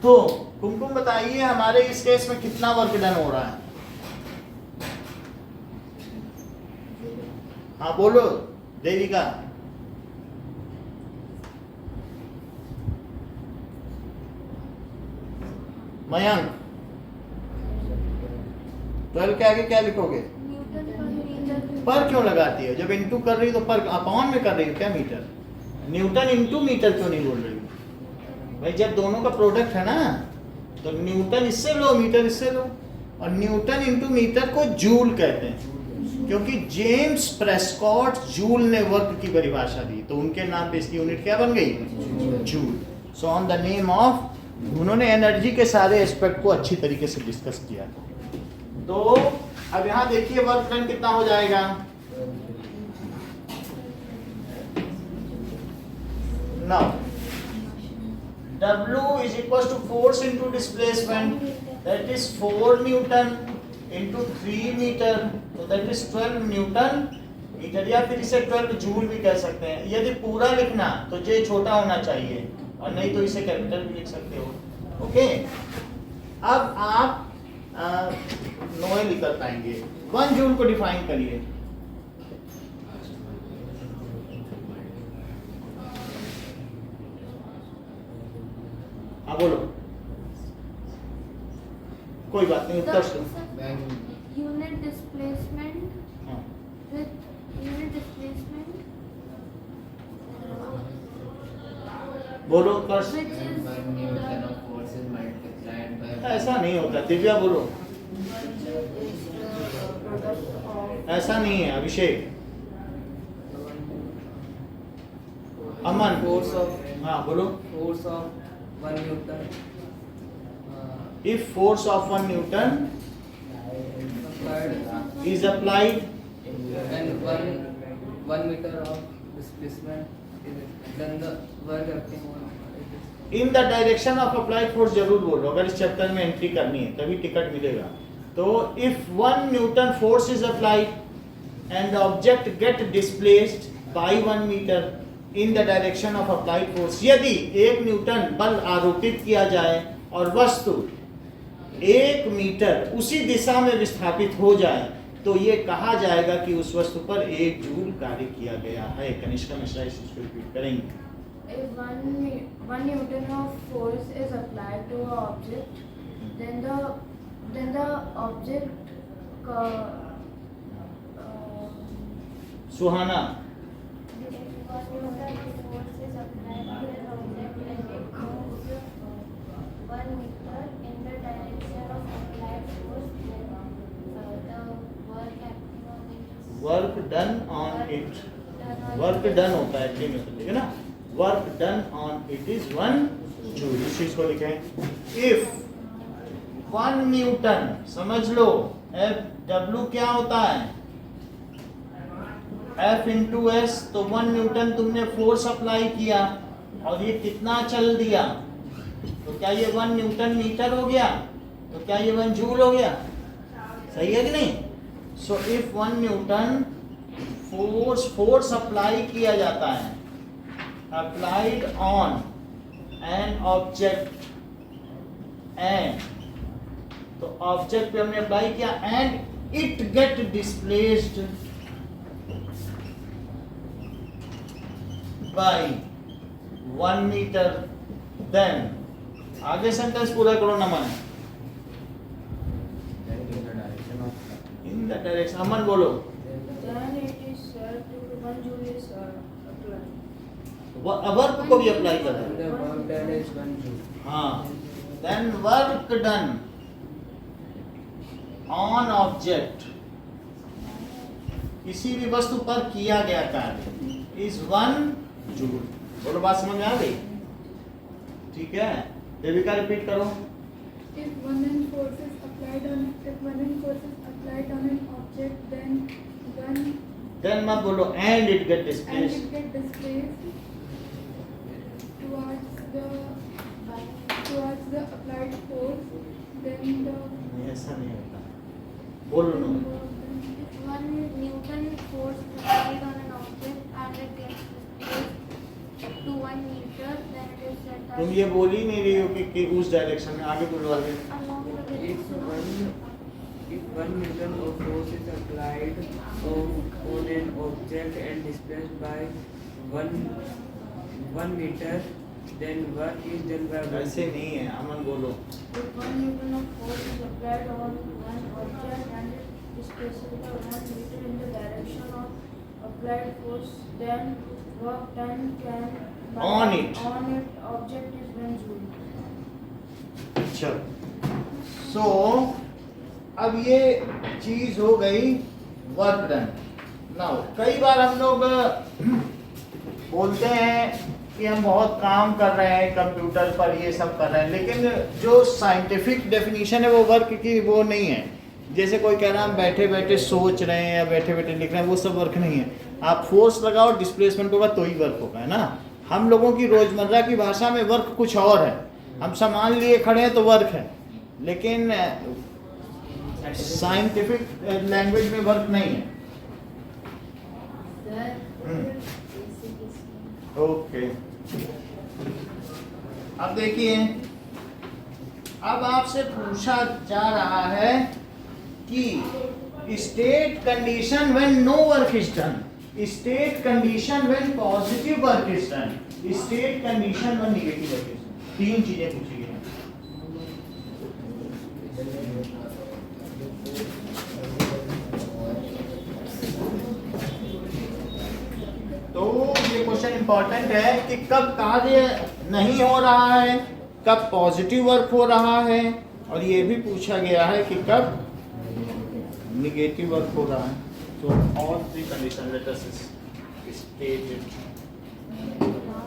तो कुमकुम बताइए हमारे इस केस में कितना वर्क डन हो रहा है? हाँ बोलो देविका। मयंक 12 के आगे क्या लिखोगे? पर क्यों लगाती है? जब इनटू कर रही हो तो पर अपॉन में कर रही हो क्या? मीटर। न्यूटन इनटू मीटर क्यों नहीं बोल रही हो भाई? जब दोनों का प्रोडक्ट है ना, तो न्यूटन इससे लो, मीटर इससे लो। और न्यूटन इनटू मीटर को जूल कहते हैं, क्योंकि जेम्स प्रेस्कॉट जूल ने वर्क की परिभाषा दी, तो उनके नाम पे इसकी यूनिट क्या बन गई? Joule. So on the name of, उन्होंने एनर्जी के सारे एस्पेक्ट को अच्छी तरीके से डिस्कस किया। तो अब यहाँ देखिए वर्क डन कितना हो जाएगा। Now W is equals to force into displacement, that is 4 Newton into 3 meter, so that is 12 Newton metre, या फिर इसे 12 जूल भी कह सकते हैं। यदि पूरा लिखना तो J छोटा होना चाहिए, और नहीं तो इसे कैपिटल भी लिख सकते हो। ओके, अब आप नोए निकल पाएंगे। 1 जूल को डिफाइन करिए। हाँ बोलो, कोई बात नहीं, उत्तर सुनो। Unit displacement हाँ, with unit displacement बोलो कर। Which is 1 Newton of force is multiplied by ऐसा नहीं होता, दिव्या बोलो। which is the product of ऐसा नहीं है अभिषेक। अमन force of हाँ बोलो। 1 Newton If force of 1 Newton applied is applied and 1 meter of displacement is then the work acting on it is in the direction of applied force जरूर बोलो, अगर इस चैप्टर में एंट्री करनी है तभी टिकट मिलेगा। तो if 1 Newton force is applied and the object get displaced by 1 meter in the direction of applied force, यदि 1 न्यूटन बल आरोपित किया जाए और वस्तु 1 मीटर उसी दिशा में विस्थापित हो जाए तो ये कहा जाएगा कि उस वस्तु पर 1 जूल कार्य किया गया है। कनिष्का मिश्रा इस चीज को रिपीट करेंगे। If 1 Newton of force is applied to an object, then the object Suhana If 1 Newton of force is applied to an object and it moves 1 meter in the direction of applied force, then the work acting on it is work done on it, work done होता है टी में, ठीक है ना। Work done on it is 1 joule, इस चीज को लिखें। इफ 1 न्यूटन, समझ लो एफ डब्ल्यू क्या होता है, एफ इंटू एस। तो 1 न्यूटन तुमने फोर्स अप्लाई किया और ये कितना चल दिया, तो क्या ये 1 न्यूटन मीटर हो गया, तो क्या ये 1 जूल हो गया, सही है कि नहीं। So if 1 newton force apply किया जाता है, applied on an object, and तो ऑब्जेक्ट पे हमने अप्लाई किया and it get displaced by 1 metre, then आगे सेंटेंस पूरा करो ना मन। इन द डायरेक्शन, अमन बोलो। then it is said to be 1 joule is applied. Work को भी अप्लाई करना है। the work done is 1 joule. हाँ, then work done on object, किसी भी वस्तु पर किया गया कार्य इज 1 जूल। बोलो, बात समझ में आ गई, ठीक है। देविका रिपीट करो। If 1 n force is applied on an object, then मत बोलो and it gate and displaced, it get displaced towards the applied force, then the ऐसा नहीं होता, बोलो ना। if 1 Newton force applied on an object and it gets displaced to 1 meter, then it is said that तुम ये बोल ही नहीं रही हो कि उस डायरेक्शन में, आगे बोलो आगे। along the If 1 Newton of force is applied on an object and displaced by 1 meter, then work is done by 1 ऐसे नहीं है, अमन बोलो। If 1 Newton of force is applied on one object and it displaces by 1 meter in the direction of applied force, then work done can On it. object is 1 joule. चलो, सो अब ये चीज हो गई वर्क डन। नाउ कई बार हम लोग बोलते हैं कि हम बहुत काम कर रहे हैं कंप्यूटर पर, ये सब कर रहे हैं, लेकिन जो साइंटिफिक डेफिनेशन है वो वर्क की वो नहीं है। जैसे कोई कह रहा है हम बैठे बैठे सोच रहे हैं या बैठे बैठे लिख रहे हैं, वो सब वर्क नहीं है। आप फोर्स लगाओ, डिस्प्लेसमेंट होगा तो ही वर्क होगा, है ना। हम लोगों की रोजमर्रा की भाषा में वर्क कुछ और है, हम सामान लिए खड़े हैं तो वर्क है, लेकिन साइंटिफिक लैंग्वेज में वर्क नहीं है। ओके, अब देखिए, अब आपसे पूछा जा रहा है कि state condition when no work is done, state condition when positive work is done, state condition when negative work is done. 3 चीजें पूछी गई हैं। तो ये क्वेश्चन इंपॉर्टेंट है कि कब कार्य नहीं हो रहा है, कब पॉजिटिव वर्क हो रहा है, और ये भी पूछा गया है कि कब निगेटिव वर्क हो रहा है. So all three conditions let us state it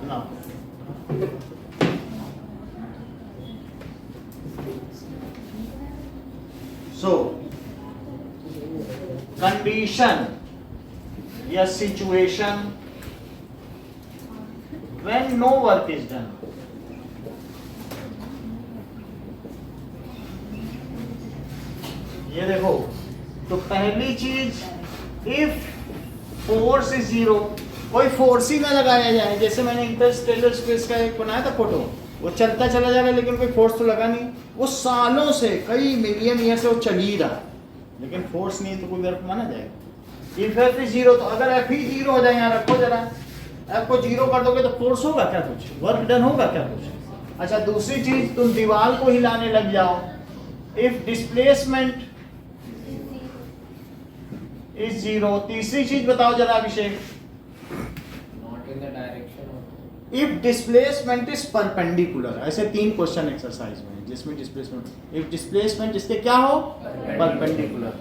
now. So condition या situation when no work is done. ये देखो, तो पहली चीज इफ फोर्स इज जीरो, कोई फोर्स ही ना लगाया जाए. जैसे मैंने इंटरस्टेलर स्पेस का एक बनाया था फोटो, वो चलता चला जा रहा है लेकिन कोई फोर्स तो लगा नहीं. वो सालों से, कई मिलियन ईयर से वो चल ही रहा, लेकिन फोर्स नहीं तो कोई वर्क माना जाएगा. इफ एफ इज जीरो, तो अगर एफ ही जीरो हो जाए, यहाँ रखो जरा, एफ को जीरो कर दोगे तो फोर्स होगा क्या, कुछ वर्क डन होगा क्या कुछ. अच्छा, दूसरी चीज, तुम दीवार को हिलाने लग जाओ, इफ डिस्प्लेसमेंट इज जीरो. तीसरी चीज बताओ जरा अभिषेक, Not in the direction of. If displacement is perpendicular. ऐसे 3 क्वेश्चन एक्सरसाइज में जिसमें डिस्प्लेसमेंट, इफ डिस्प्लेसमेंट इसके क्या हो, परपेंडिकुलर.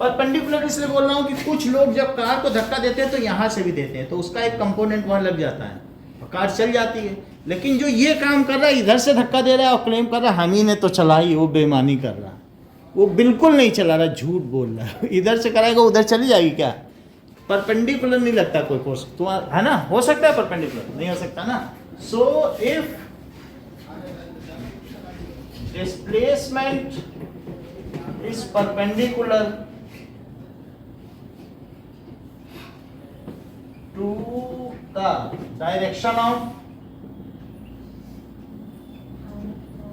परपेंडिकुलर इसलिए बोल रहा हूँ कि कुछ लोग जब कार को धक्का देते हैं तो यहाँ से भी देते हैं, तो उसका एक कंपोनेंट वहाँ लग जाता है और कार चल जाती है. लेकिन जो ये काम कर रहा है, इधर से धक्का दे रहा है और क्लेम कर रहा है हम ही ने तो चलाई, वो बेईमानी कर रहा है. वो बिल्कुल नहीं चला रहा, झूठ बोल रहा है. इधर से कराएगा उधर चली जाएगी क्या, परपेंडिकुलर नहीं लगता कोई फोर्स तुम्हारा, है ना. हो सकता है परपेंडिकुलर, नहीं हो सकता ना. So if displacement is perpendicular to the direction of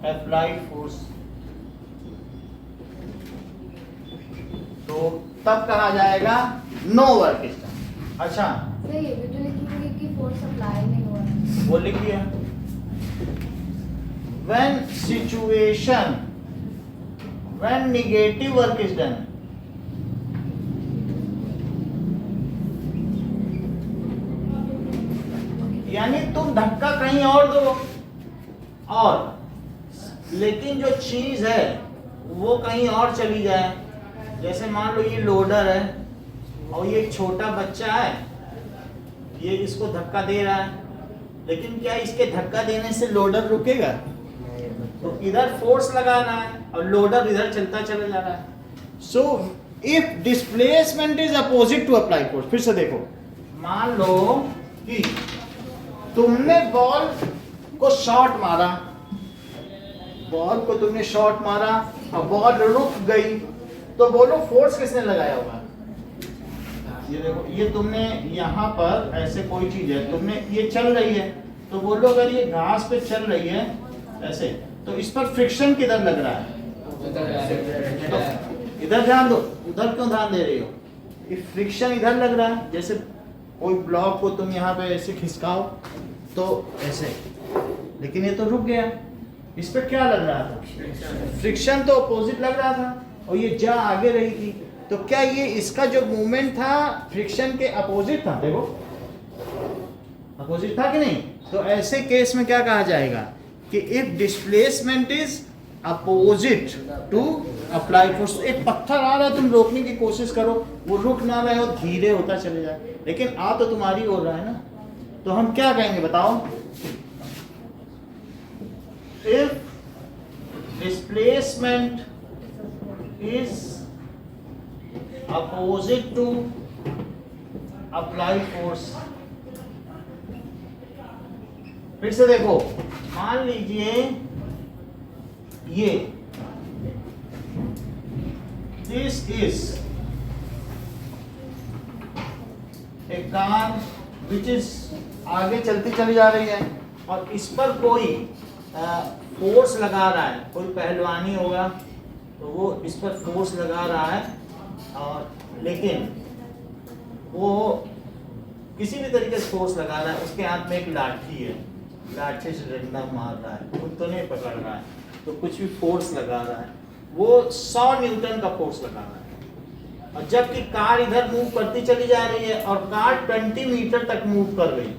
applied force, तो तब कहा जाएगा नो वर्क इज डन. अच्छा, सर ये भी तो लिखी हुई है कि फोर्स अप्लाई नहीं हुआ है. वो लिखिए, when situation, when negative work is done, यानी तुम धक्का कहीं और दो, और लेकिन जो चीज है वो कहीं और चली जाए. जैसे मान लो ये लोडर है और ये एक छोटा बच्चा है, ये इसको धक्का दे रहा है, लेकिन क्या इसके धक्का देने से लोडर रुकेगा, तो इधर फोर्स लगाना है और लोडर इधर चलता चला जा रहा है. So if displacement is opposite to apply force. फिर से देखो, मान लो कि तुमने बॉल को शॉट मारा, बॉल को तुमने शॉट मारा और बॉल रुक गई, तो बोलो फोर्स किसने लगाया होगा. ये देखो, ये तुमने यहाँ पर ऐसे कोई चीज है, तुमने ये चल रही है, तो बोलो अगर ये घास पे चल रही है ऐसे, तो इस पर फ्रिक्शन किधर लग रहा है, तो इधर ध्यान दो. उधर क्यों ध्यान दे रही हो, इफ फ्रिक्शन इधर लग रहा है. जैसे कोई ब्लॉक को तुम यहाँ पे ऐसे खिसकाओ तो ऐसे, लेकिन ये तो रुक गया, इस पे क्या लग रहा था, फ्रिक्शन तो अपोजिट लग रहा था और ये जा आगे रही थी. तो क्या ये इसका जो मूवमेंट था फ्रिक्शन के अपोजिट था, देखो अपोजिट था कि नहीं. तो ऐसे केस में क्या कहा जाएगा कि if displacement is opposite to applied force. एक पत्थर आ रहा है, तुम रोकने की कोशिश करो, वो रुक ना रहे हो, धीरे होता चले जाए, लेकिन आ तो तुम्हारी ओर रहा है ना. तो हम क्या कहेंगे बताओ, if displacement is opposite to applied force. फिर से देखो, मान लीजिए ये this is a car which is आगे चलती चली जा रही है और इस पर कोई फोर्स लगा रहा है, कोई पहलवानी होगा तो वो इस पर फोर्स लगा रहा है, और लेकिन वो किसी भी तरीके से फोर्स लगा रहा है. उसके हाथ में एक लाठी है, लाठी से डंडा मार रहा है, खुद तो नहीं पकड़ रहा है, तो कुछ भी फोर्स लगा रहा है. वो 100 न्यूटन का फोर्स लगा रहा है. और जबकि कार इधर मूव करती चली जा रही है और कार 20 मीटर तक मूव कर रही,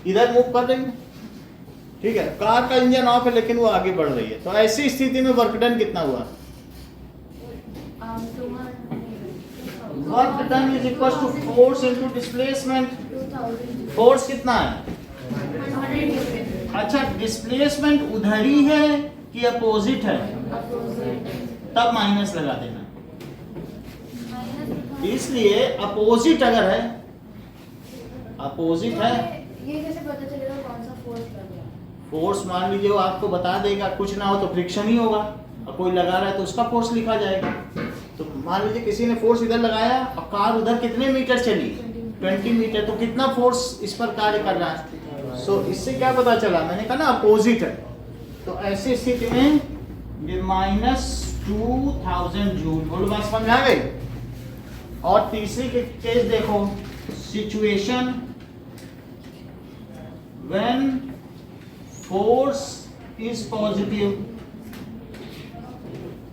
इधर मूव कर रही है, ठीक है, कार का इंजन ऑफ है लेकिन वो आगे बढ़ रही है। तो ऐसी स्थिति में वर्क डन कितना हुआ? Work done is equal to force into displacement. Force कितना है? अच्छा, डिस्प्लेसमेंट उधर ही है कि अपोजिट है? तब माइनस लगा देना। इसलिए अपोजिट अगर है, अपोजिट है, ये कैसे पता चलेगा कौन सा फोर्स लग गया? फोर्स मान लीजिए वो आपको बता देगा, कुछ ना हो तो फ्रिक्शन ही होगा, और कोई लगा रहा है तो उसका फोर्स लिखा जाएगा। तो मान लीजिए किसी ने फोर्स इधर लगाया और कार उधर कितने मीटर चली? 20 मीटर, तो कितना फोर्स इस पर कार्य कर रहा है? सो इससे क्या पता चला? मैंने कहा ना अपोजिट है। तो ऐसी स्थिति में ये -2000 जूल। बोलो, बात समझ आ गई? और तीसरी केस देखो, situation when force is positive.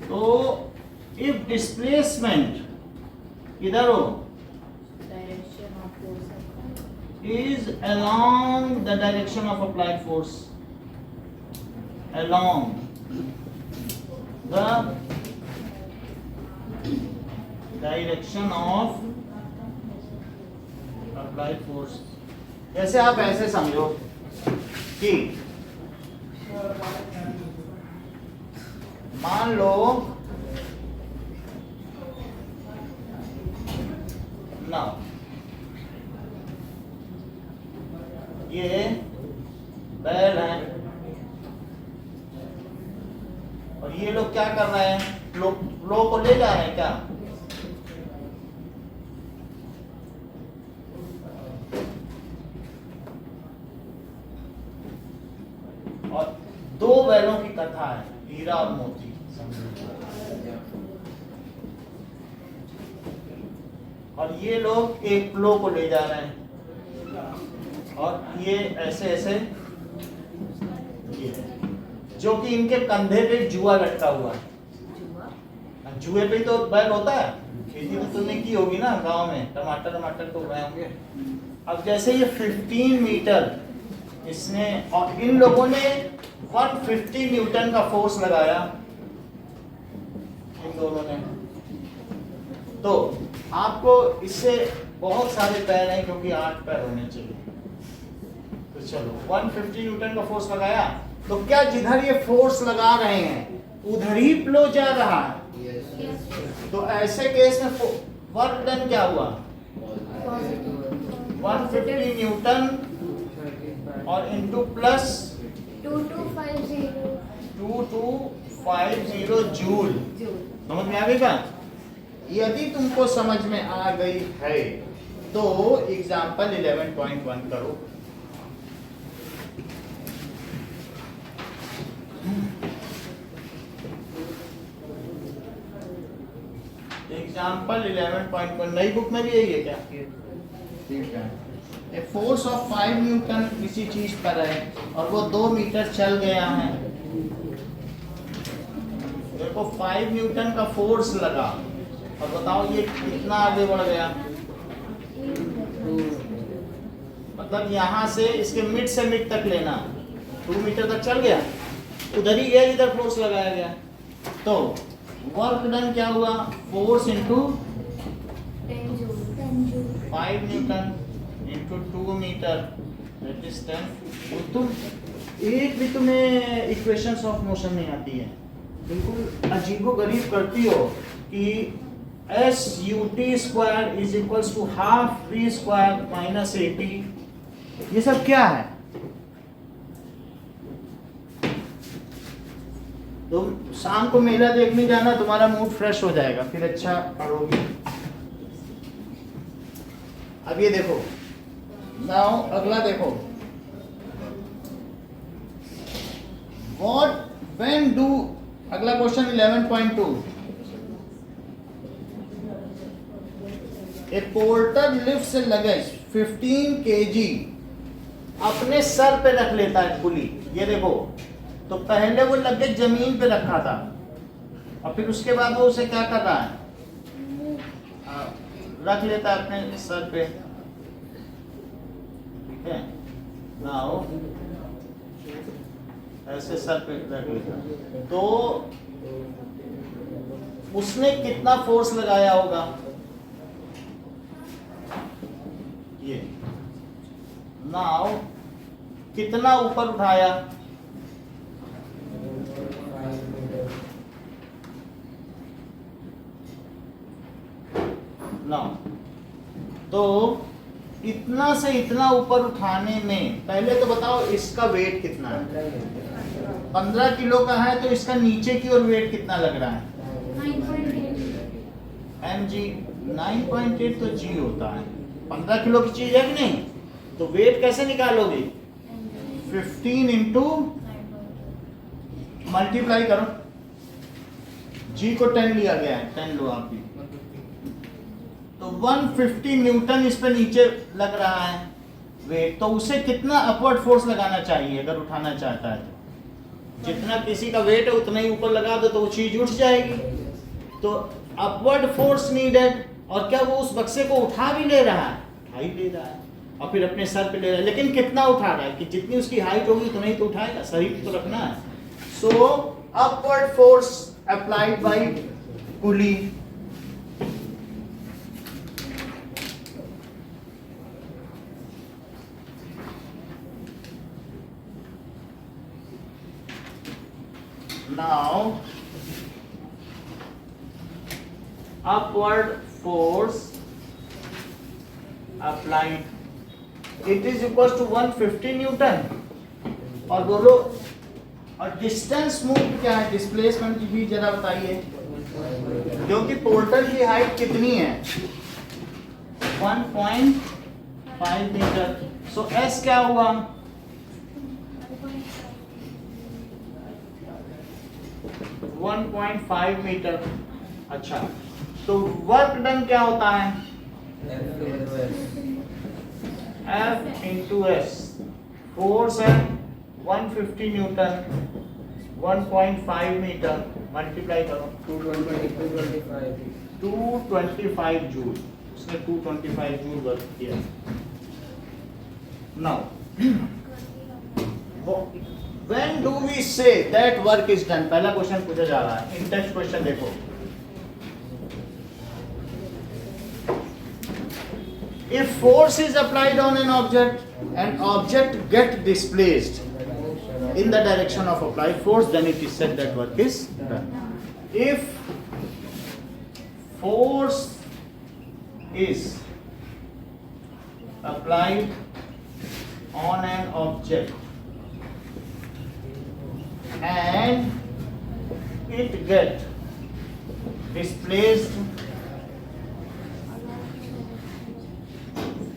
तो इफ डिस्प्लेसमेंट इधर हो Direction of force applied. is along the direction of applied force, along the direction of applied force। जैसे आप ऐसे समझो कि मान लो ना ये बैल है और ये लोग क्या कर रहे हैं? फ्लो को ले जा रहे हैं क्या? और दो बैलों की कथा है, हीरा और मोती। और ये लोग एक फ्लो को ले जा रहे हैं और ये ऐसे ऐसे ये है, जो कि इनके कंधे पे जुआ लटका हुआ है। जुए पे तो बैल होता है, खेती तो तुमने की होगी ना गांव में, टमाटर तो उगाए होंगे। अब जैसे ये 15 मीटर इसने, और इन लोगों ने 150 न्यूटन का फोर्स लगाया इन दोनों ने। तो आपको इससे बहुत सारे पैर हैं क्योंकि 8 पैर होने चाहिए। तो चलो 150 न्यूटन का फोर्स लगाया, तो क्या जिधर ये फोर्स लगा रहे हैं उधर ही फ्लो जा रहा है? तो ऐसे केस में वर्क डन क्या हुआ? 150 न्यूटन और इनटू प्लस 2250 जूल। समझ में आ गई बात? यदि तुमको समझ में आ गई है तो एग्जाम्पल 11.1 करो। एग्जाम्पल 11.1 नई बुक में भी यही है क्या? ठीक है। ए फोर्स ऑफ 5 न्यूटन किसी चीज पर है और वो 2 मीटर चल गया है। देखो 5 न्यूटन का फोर्स लगा और बताओ ये कितना आगे बढ़ गया? मतलब यहाँ से इसके मिड से मिड तक लेना, 2 मीटर तक चल गया, उधर ही गया जिधर फोर्स लगाया गया। तो वर्क डन क्या हुआ? Force into 5 newton into 2 metre that is 10। तुम एक भी तुम्हें इक्वेशंस ऑफ मोशन नहीं आती है, बिल्कुल अजीबोगरीब करती हो कि SUT² is equals to half V² minus AT। ये सब क्या है? तुम शाम को मेला देखने जाना, तुम्हारा मूड फ्रेश हो जाएगा, फिर अच्छा पढ़ोगे। अब ये देखो, नाउ अगला देखो, व्हाट व्हेन डू, अगला क्वेश्चन 11.2। ए पोर्टर लिफ्ट से लगेज 15 kg अपने सर पे रख लेता है पुली। ये देखो, तो पहले वो लगेज जमीन पे रखा था और फिर उसके बाद वो उसे क्या कर रहा है? रख लेता है अपने सर पे, ठीक है। नाउ ऐसे सर पे रख लेता, तो उसने कितना फोर्स लगाया होगा, ये। नाउ कितना ऊपर उठाया, नाउ तो इतना से इतना ऊपर उठाने में पहले तो बताओ इसका वेट कितना है। 15 किलो का है तो इसका नीचे की ओर वेट कितना लग रहा है, 9.8 mg। 9.8 तो g होता है। 15 किलो की चीज है कि नहीं, तो वेट कैसे निकालोगे, 15 इंटू मल्टीप्लाई करो, g को 10 लिया गया है, 10 लो आप भी, तो 150 न्यूटन इस पे नीचे लग रहा है वेट। तो उसे कितना अपवर्ड फोर्स लगाना चाहिए अगर उठाना चाहता है तो, जितना किसी का वेट है उतना ही ऊपर लगा दो तो वो चीज उठ जाएगी। तो अपवर्ड फोर्स नीडेड, और क्या वो उस बक्से को उठा भी ले रहा है, उठा ही ले रहा है, और फिर अपने सर पे ले रहा है, लेकिन कितना उठा रहा है कि जितनी उसकी हाइट होगी उतना ही तो उठाएगा, शरीर तो रखना है। So upward force applied by pulley, now upward force applied, it is equals to 150 newton. और बोलो, और डिस्टेंस मूव क्या है, डिस्प्लेसमेंट की भी जरा बताइए, क्योंकि पोर्टल की हाइट कितनी है, 1.5 मीटर। सो s क्या हुआ, 1.5 मीटर। अच्छा, तो वर्क डन क्या होता है, F इंटू एस, फोर्स है 150 न्यूटन, 1.5 मीटर, मल्टीप्लाई करो 225 जूल, उसने 225 जूल वर्क किया। Now when do we say that work is done, पहला क्वेश्चन पूछा जा रहा है। इन टेक्स्ट क्वेश्चन देखो, if force is applied on an object get displaced in the direction of applied force, then it is said that work is done. If force is applied on an object and it get displaced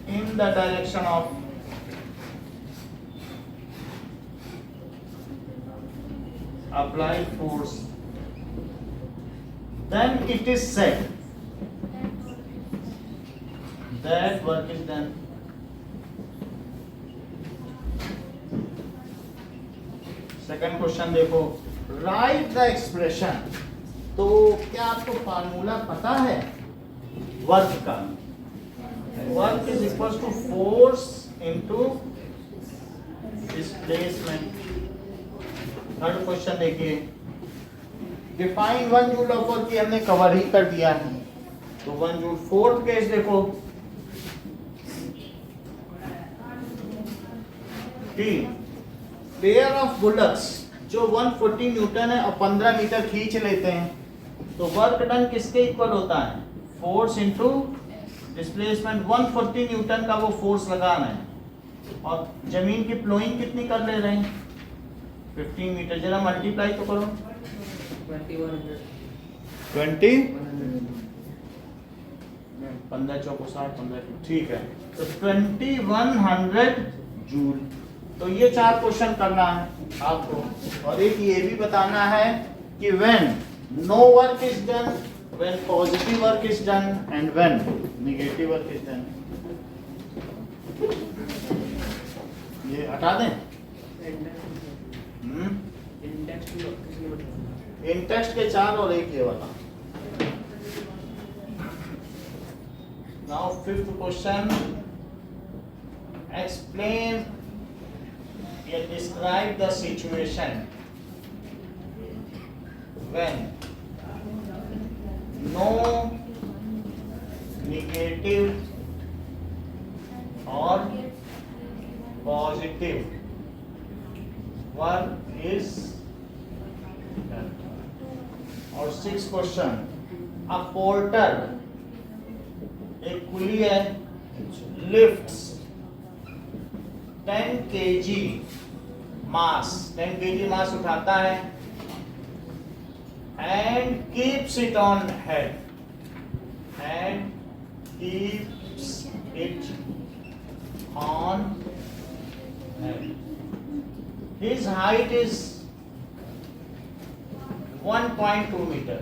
in the direction of applied force, then it is said that work is done. Second question देखो, राइट द एक्सप्रेशन। तो क्या आपको फार्मूला पता है वर्क का, work is equal to force into displacement. Third question देखिए, डिफाइन 1 जूल ऑफ वर्क की हमने कवर ही कर दिया है, तो 1 जूल। फोर्थ केस देखो, पेयर ऑफ बुलक्स जो 140 न्यूटन है और 15 मीटर खींच लेते हैं, तो वर्क डन किसके इक्वल होता है, फोर्स इनटू डिस्प्लेसमेंट। 140 न्यूटन का वो फोर्स लगाना है, और जमीन की प्लोइंग कितनी कर ले रहे हैं, 15 मीटर। जरा मल्टीप्लाई तो करो, 20 15 चौको 60, 15, ठीक है, तो 2100 जूल। तो ये 4 क्वेश्चन करना है आपको, और एक ये भी बताना है कि when no work is done, when positive work is done and when negative work is done। ये हटा दें, इन टेक्स्ट के 4 और एक ये वाला। Now fifth question. Explain or describe the situation when no negative or positive work is done. और सिक्स क्वेश्चन, अ पोर्टर, एक कुली है, लिफ्ट्स 10 kg मास, 10 kg मास उठाता है and keeps it on head and keeps it on head. His height is 1.2 meter.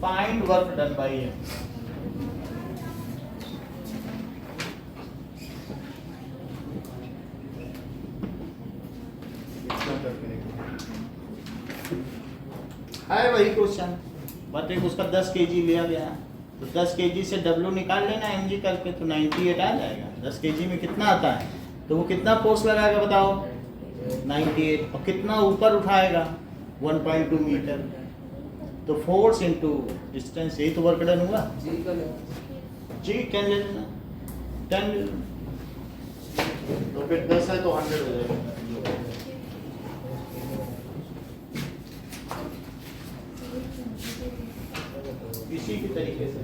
Find work done by him. है वही क्वेश्चन, बट एक उसका 10 kg लिया गया, तो 10 kg से W निकाल लेना mg करके, तो 98 आ जाएगा। 10 kg में कितना आता है, तो वो कितना फोर्स लगाएगा बताओ, 98, और कितना ऊपर उठाएगा, 1.2 मीटर। तो फोर्स इनटू डिस्टेंस, यही तो वर्क डन हुआ। जी का ले जी 10 ले लेना, 10 ले लेना, तो फिर 10 है तो 100 हो जाएगा। इसी की तरीके से